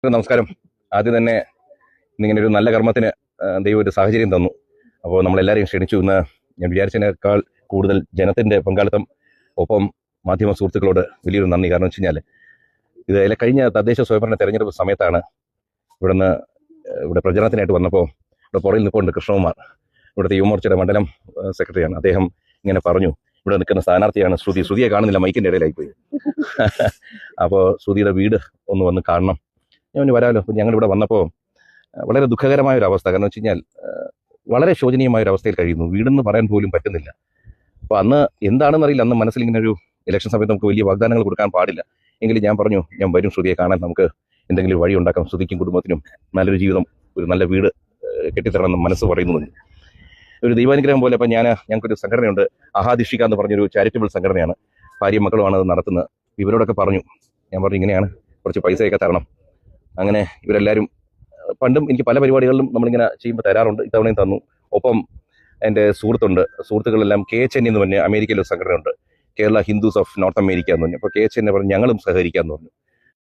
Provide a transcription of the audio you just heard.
നമസ്കാരം. ആദ്യം തന്നെ ഇന്നിങ്ങനെ ഒരു നല്ല കർമ്മത്തിന് ദൈവം ഒരു സാഹചര്യം തന്നു. അപ്പോൾ നമ്മളെല്ലാവരെയും ക്ഷണിച്ചു. ഇന്ന് ഞാൻ വിചാരിച്ചതിനേക്കാൾ കൂടുതൽ ജനത്തിൻ്റെ പങ്കാളിത്തം, ഒപ്പം മാധ്യമ സുഹൃത്തുക്കളോട് വലിയൊരു നന്ദി. കാരണം വെച്ച് കഴിഞ്ഞാൽ ഇത് കഴിഞ്ഞ തദ്ദേശ സ്വയംഭരണ തെരഞ്ഞെടുപ്പ് സമയത്താണ് ഇവിടെ പ്രചരണത്തിനായിട്ട് വന്നപ്പോൾ ഇവിടെ പുറകിൽ നിൽപ്പുണ്ട് കൃഷ്ണകുമാർ, ഇവിടുത്തെ യുവമോർച്ചയുടെ മണ്ഡലം സെക്രട്ടറിയാണ്. അദ്ദേഹം ഇങ്ങനെ പറഞ്ഞു, ഇവിടെ നിൽക്കുന്ന സ്ഥാനാർത്ഥിയാണ് ശ്രുതി. ശ്രുതിയെ കാണുന്നില്ല, മൈക്കിൻ്റെ ഇടയിലായിപ്പോയി. അപ്പോൾ ശ്രുതിയുടെ വീട് ഒന്ന് വന്ന് കാണണം. ഞാൻ വരാമല്ലോ. അപ്പോൾ ഞങ്ങളിവിടെ വന്നപ്പോൾ വളരെ ദുഃഖകരമായ ഒരു അവസ്ഥ. കാരണം വെച്ച് കഴിഞ്ഞാൽ വളരെ ശോചനീയമായ ഒരു അവസ്ഥയിൽ കഴിയുന്നു. വീടെന്ന് പറയാൻ പോലും പറ്റുന്നില്ല. അപ്പോൾ അന്ന് എന്താണെന്നറിയില്ല, അന്ന് മനസ്സിൽ ഇങ്ങനെ ഒരു ഇലക്ഷൻ സമയത്ത് നമുക്ക് വലിയ വാഗ്ദാനങ്ങൾ കൊടുക്കാൻ പാടില്ല. എങ്കിലും ഞാൻ പറഞ്ഞു, ഞാൻ വരും ശ്രുതിയെ കാണാൻ, നമുക്ക് എന്തെങ്കിലും വഴി ഉണ്ടാക്കാം, ശ്രുതിക്കും കുടുംബത്തിനും നല്ലൊരു ജീവിതം, ഒരു നല്ല വീട് കെട്ടിത്തരണമെന്ന് മനസ്സ് പറയുന്നുണ്ട്. ഒരു ദൈവാനുഗ്രഹം പോലെ. അപ്പം ഞങ്ങൾക്കൊരു സംഘടനയുണ്ട്, അഹാദിഷിക എന്ന് പറഞ്ഞൊരു ചാരിറ്റബിൾ സംഘടനയാണ്. ഭാര്യയും മക്കളുമാണ് അത് നടത്തുന്നത്. ഇവരോടൊക്കെ പറഞ്ഞു, ഞാൻ പറഞ്ഞു ഇങ്ങനെയാണ്, കുറച്ച് പൈസയൊക്കെ തരണം. അങ്ങനെ ഇവരെല്ലാവരും പണ്ടും എനിക്ക് പല പരിപാടികളിലും നമ്മളിങ്ങനെ ചെയ്യുമ്പോൾ തരാറുണ്ട്. ഇത്തവണയും തന്നു. ഒപ്പം എൻ്റെ സുഹൃത്തുക്കളെല്ലാം KHN എന്ന് പറഞ്ഞ അമേരിക്കയിലെ സംഘടനയുണ്ട്, Kerala Hindus of North America എന്ന് പറഞ്ഞു. അപ്പോൾ KHN പറഞ്ഞു ഞങ്ങളും സഹകരിക്കാമെന്ന് പറഞ്ഞു.